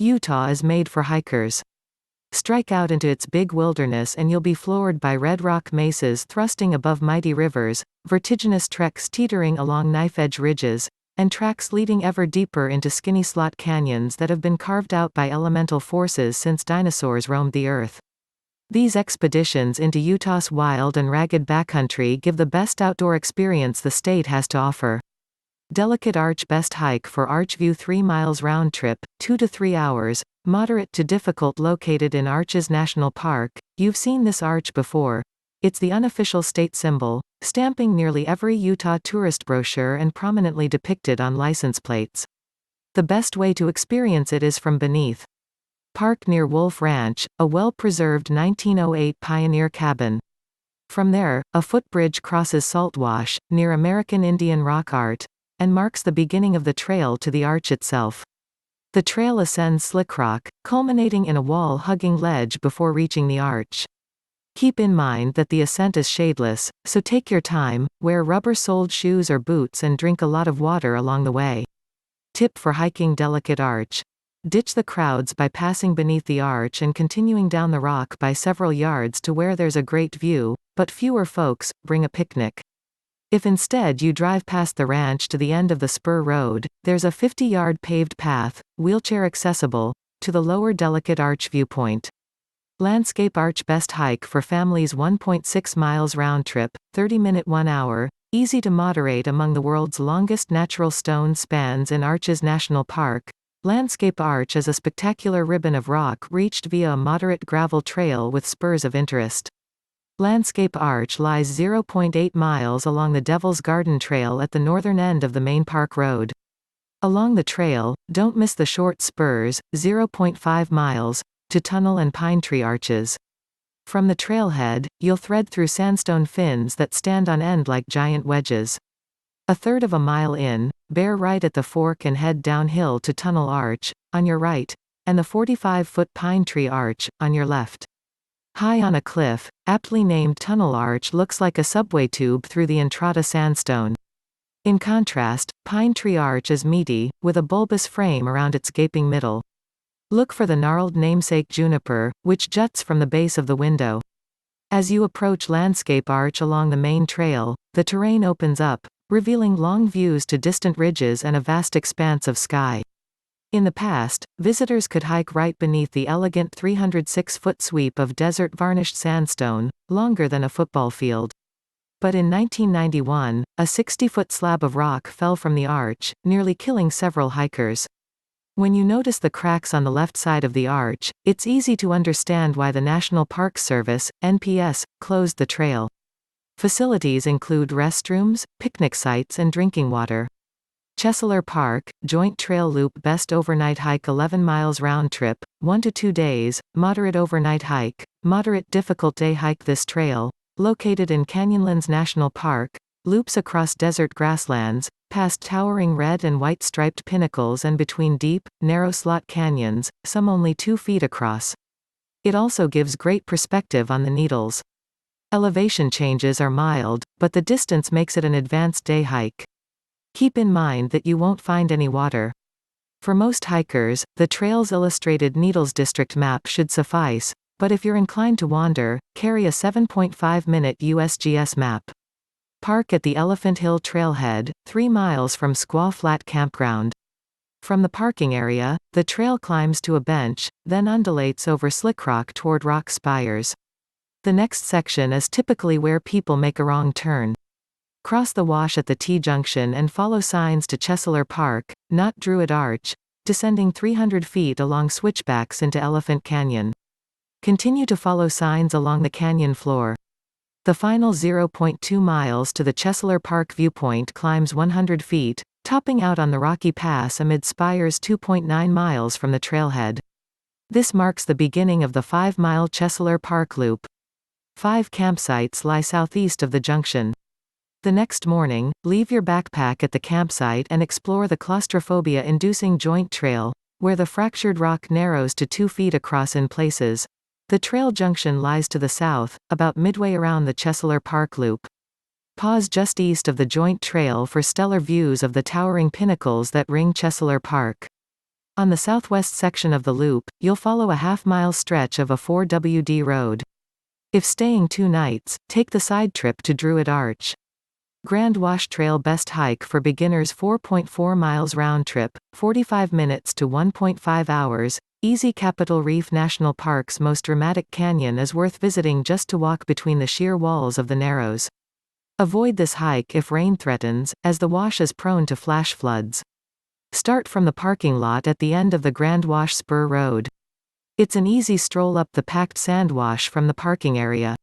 Utah is made for hikers. Strike out into its big wilderness and you'll be floored by red rock mesas thrusting above mighty rivers, vertiginous treks teetering along knife-edge ridges, and tracks leading ever deeper into skinny slot canyons that have been carved out by elemental forces since dinosaurs roamed the earth. These expeditions into Utah's wild and ragged backcountry give the best outdoor experience the state has to offer. Delicate Arch best hike for Archview 3 miles round trip, 2 to 3 hours, moderate to difficult located in Arches National Park. You've seen this arch before. It's the unofficial state symbol, stamping nearly every Utah tourist brochure and prominently depicted on license plates. The best way to experience it is from beneath. Park near Wolf Ranch, a well-preserved 1908 pioneer cabin. From there, a footbridge crosses Saltwash, near American Indian rock art, and marks the beginning of the trail to the arch itself. The trail ascends slick rock, culminating in a wall-hugging ledge before reaching the arch. Keep in mind that the ascent is shadeless, so take your time, wear rubber-soled shoes or boots and drink a lot of water along the way. Tip for hiking Delicate Arch. Ditch the crowds by passing beneath the arch and continuing down the rock by several yards to where there's a great view, but fewer folks. Bring a picnic. If instead you drive past the ranch to the end of the spur road, there's a 50-yard paved path, wheelchair accessible, to the lower Delicate Arch viewpoint. Landscape Arch best hike for families 1.6 miles round trip, 30-minute 1 hour, easy to moderate among the world's longest natural stone spans in Arches National Park. Landscape Arch is a spectacular ribbon of rock reached via a moderate gravel trail with spurs of interest. Landscape Arch lies 0.8 miles along the Devil's Garden Trail at the northern end of the main park road. Along the trail, don't miss the short spurs, 0.5 miles, to Tunnel and Pine Tree Arches. From the trailhead, you'll thread through sandstone fins that stand on end like giant wedges. A third of a mile in, bear right at the fork and head downhill to Tunnel Arch, on your right, and the 45-foot Pine Tree Arch, on your left. High on a cliff, aptly named Tunnel Arch looks like a subway tube through the Entrada sandstone. In contrast, Pine Tree Arch is meaty, with a bulbous frame around its gaping middle. Look for the gnarled namesake juniper, which juts from the base of the window. As you approach Landscape Arch along the main trail, the terrain opens up, revealing long views to distant ridges and a vast expanse of sky. In the past, visitors could hike right beneath the elegant 306-foot sweep of desert-varnished sandstone, longer than a football field. But in 1991, a 60-foot slab of rock fell from the arch, nearly killing several hikers. When you notice the cracks on the left side of the arch, it's easy to understand why the National Park Service, NPS, closed the trail. Facilities include restrooms, picnic sites and drinking water. Chesaler Park, Joint Trail Loop best overnight hike 11 miles round trip, 1 to 2 days, moderate overnight hike, moderate difficult day hike. This trail, located in Canyonlands National Park, loops across desert grasslands, past towering red and white striped pinnacles and between deep, narrow slot canyons, some only 2 feet across. It also gives great perspective on the Needles. Elevation changes are mild, but the distance makes it an advanced day hike. Keep in mind that you won't find any water. For most hikers, the trail's illustrated Needles District map should suffice, but if you're inclined to wander, carry a 7.5-minute USGS map. Park at the Elephant Hill Trailhead, 3 miles from Squaw Flat Campground. From the parking area, the trail climbs to a bench, then undulates over slick rock toward rock spires. The next section is typically where people make a wrong turn. Cross the wash at the T-junction and follow signs to Chesaler Park, not Druid Arch, descending 300 feet along switchbacks into Elephant Canyon. Continue to follow signs along the canyon floor. The final 0.2 miles to the Chesaler Park viewpoint climbs 100 feet, topping out on the rocky pass amid spires 2.9 miles from the trailhead. This marks the beginning of the 5-mile Chesaler Park Loop. 5 campsites lie southeast of the junction. The next morning, leave your backpack at the campsite and explore the claustrophobia-inducing Joint Trail, where the fractured rock narrows to 2 feet across in places. The trail junction lies to the south, about midway around the Chesaler Park Loop. Pause just east of the Joint Trail for stellar views of the towering pinnacles that ring Chesaler Park. On the southwest section of the loop, you'll follow a half-mile stretch of a 4WD road. If staying 2 nights, take the side trip to Druid Arch. Grand Wash Trail best hike for beginners 4.4 miles round trip, 45 minutes to 1.5 hours. Easy. Capitol Reef National Park's most dramatic canyon is worth visiting just to walk between the sheer walls of the Narrows. Avoid this hike if rain threatens, as the wash is prone to flash floods. Start from the parking lot at the end of the Grand Wash Spur Road. It's an easy stroll up the packed sand wash from the parking area.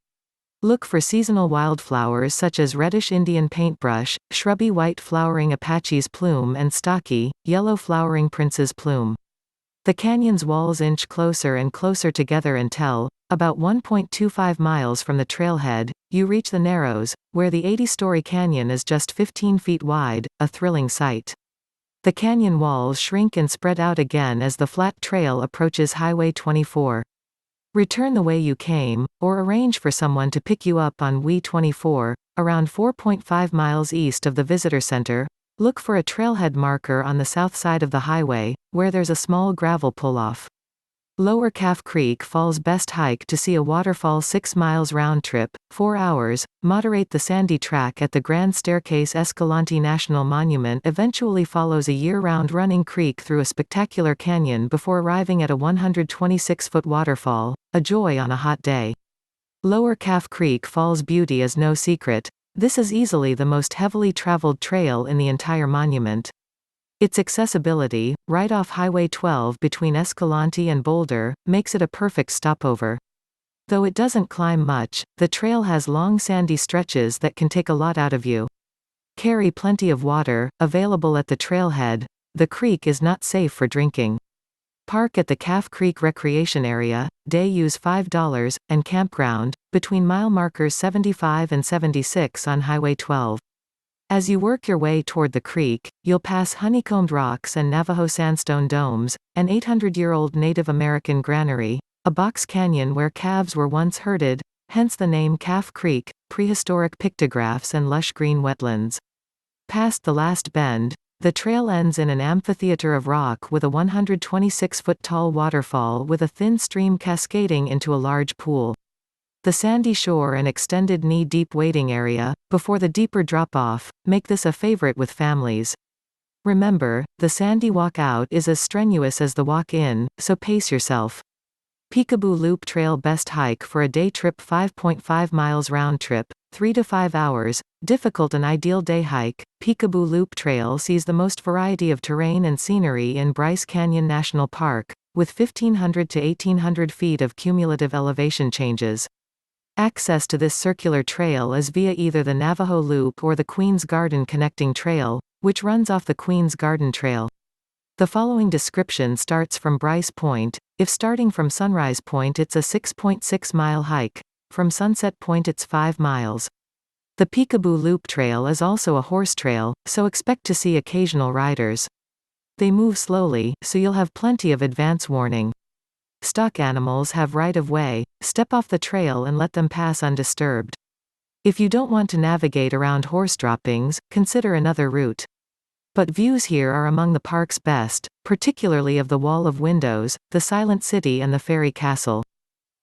Look for seasonal wildflowers such as reddish Indian paintbrush, shrubby white flowering Apache's plume and stocky, yellow flowering Prince's plume. The canyon's walls inch closer and closer together until, about 1.25 miles from the trailhead, you reach the Narrows, where the 80-story canyon is just 15 feet wide, a thrilling sight. The canyon walls shrink and spread out again as the flat trail approaches Highway 24. Return the way you came, or arrange for someone to pick you up on WE-24, around 4.5 miles east of the visitor center. Look for a trailhead marker on the south side of the highway, where there's a small gravel pull-off. Lower Calf Creek Falls best hike to see a waterfall 6 miles round trip, 4 hours. Moderate the sandy track at the Grand Staircase. Escalante National Monument eventually follows a year-round running creek through a spectacular canyon before arriving at a 126-foot waterfall, a joy on a hot day. Lower Calf Creek Falls beauty is no secret. This is easily the most heavily traveled trail in the entire monument. Its accessibility, right off Highway 12 between Escalante and Boulder, makes it a perfect stopover. Though it doesn't climb much, the trail has long sandy stretches that can take a lot out of you. Carry plenty of water, available at the trailhead. The creek is not safe for drinking. Park at the Calf Creek Recreation Area, day use $5, and campground, between mile markers 75 and 76 on Highway 12. As you work your way toward the creek, you'll pass honeycombed rocks and Navajo sandstone domes, an 800-year-old Native American granary, a box canyon where calves were once herded, hence the name Calf Creek, prehistoric pictographs and lush green wetlands. Past the last bend, the trail ends in an amphitheater of rock with a 126-foot-tall waterfall with a thin stream cascading into a large pool. The sandy shore and extended knee-deep wading area, before the deeper drop-off, make this a favorite with families. Remember, the sandy walk out is as strenuous as the walk in, so pace yourself. Peekaboo Loop Trail best hike for a day trip 5.5 miles round trip, 3 to 5 hours, difficult and ideal day hike. Peekaboo Loop Trail sees the most variety of terrain and scenery in Bryce Canyon National Park, with 1,500 to 1,800 feet of cumulative elevation changes. Access to this circular trail is via either the Navajo Loop or the Queen's Garden Connecting Trail, which runs off the Queen's Garden Trail. The following description starts from Bryce Point. If starting from Sunrise Point it's a 6.6-mile hike. From Sunset Point it's 5 miles. The Peekaboo Loop Trail is also a horse trail, so expect to see occasional riders. They move slowly, so you'll have plenty of advance warning. Stock animals have right-of-way. Step off the trail and let them pass undisturbed. If you don't want to navigate around horse droppings, consider another route. But views here are among the park's best, particularly of the Wall of Windows, the Silent City and the Fairy Castle.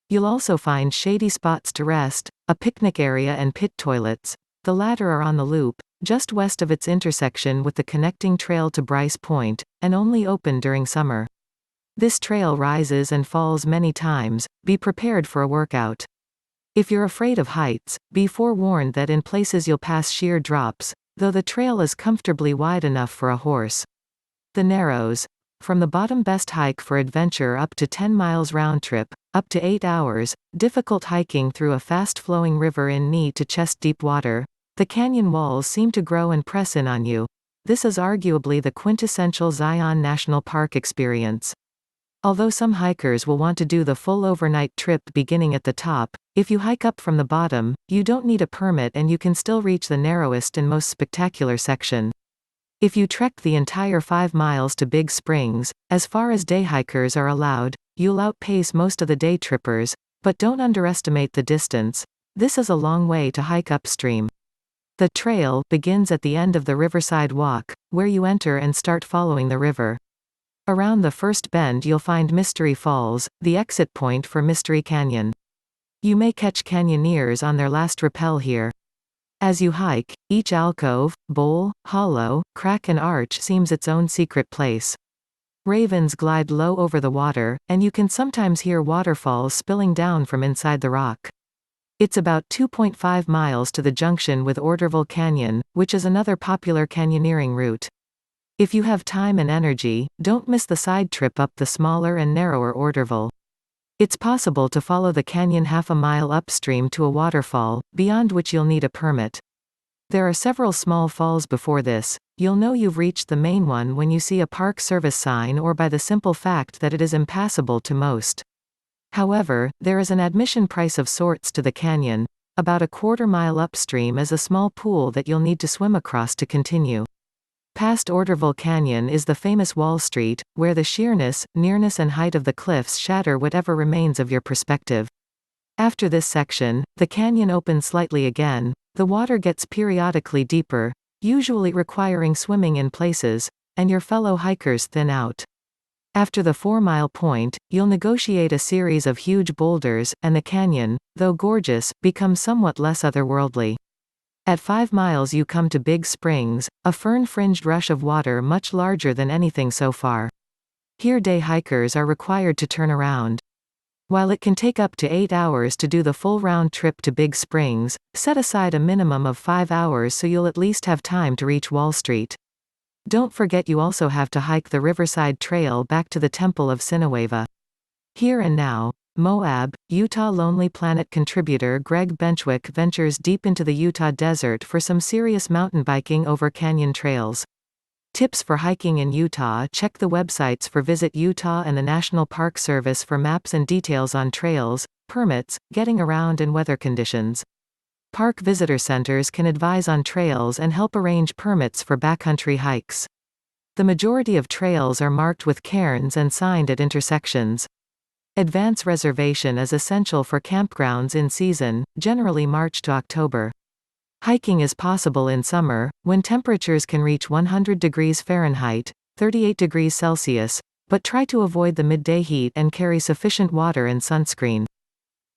You'll also find shady spots to rest, a picnic area and pit toilets. The latter are on the loop, just west of its intersection with the connecting trail to Bryce Point, and only open during summer. This trail rises and falls many times. Be prepared for a workout. If you're afraid of heights, be forewarned that in places you'll pass sheer drops, though the trail is comfortably wide enough for a horse. The Narrows. From the bottom best hike for adventure up to 10 miles round trip, up to 8 hours, difficult hiking through a fast-flowing river in knee to chest-deep water. The canyon walls seem to grow and press in on you. This is arguably the quintessential Zion National Park experience. Although some hikers will want to do the full overnight trip beginning at the top, if you hike up from the bottom, you don't need a permit and you can still reach the narrowest and most spectacular section. If you trek the entire 5 miles to Big Springs, as far as day hikers are allowed, you'll outpace most of the day trippers, but don't underestimate the distance. This is a long way to hike upstream. The trail begins at the end of the Riverside Walk, where you enter and start following the river. Around the first bend you'll find Mystery Falls, the exit point for Mystery Canyon. You may catch canyoneers on their last rappel here. As you hike, each alcove, bowl, hollow, crack and arch seems its own secret place. Ravens glide low over the water, and you can sometimes hear waterfalls spilling down from inside the rock. It's about 2.5 miles to the junction with Orderville Canyon, which is another popular canyoneering route. If you have time and energy, don't miss the side trip up the smaller and narrower Orderville. It's possible to follow the canyon half a mile upstream to a waterfall, beyond which you'll need a permit. There are several small falls before this. You'll know you've reached the main one when you see a Park Service sign or by the simple fact that it is impassable to most. However, there is an admission price of sorts to the canyon. About a quarter-mile upstream is a small pool that you'll need to swim across to continue. Past Orderville Canyon is the famous Wall Street, where the sheerness, nearness and height of the cliffs shatter whatever remains of your perspective. After this section, the canyon opens slightly again. The water gets periodically deeper, usually requiring swimming in places, and your fellow hikers thin out. After the 4-mile point, you'll negotiate a series of huge boulders, and the canyon, though gorgeous, becomes somewhat less otherworldly. At 5 miles you come to Big Springs, a fern-fringed rush of water much larger than anything so far. Here day hikers are required to turn around. While it can take up to 8 hours to do the full round trip to Big Springs, set aside a minimum of 5 hours so you'll at least have time to reach Wall Street. Don't forget you also have to hike the Riverside Trail back to the Temple of Sinawava. Here and now, Moab, Utah Lonely Planet contributor Greg Benchwick ventures deep into the Utah desert for some serious mountain biking over canyon trails. Tips for hiking in Utah: check the websites for Visit Utah and the National Park Service for maps and details on trails, permits, getting around and weather conditions. Park visitor centers can advise on trails and help arrange permits for backcountry hikes. The majority of trails are marked with cairns and signed at intersections. Advance reservation is essential for campgrounds in season, generally March to October. Hiking is possible in summer, when temperatures can reach 100 degrees Fahrenheit, 38 degrees Celsius, but try to avoid the midday heat and carry sufficient water and sunscreen.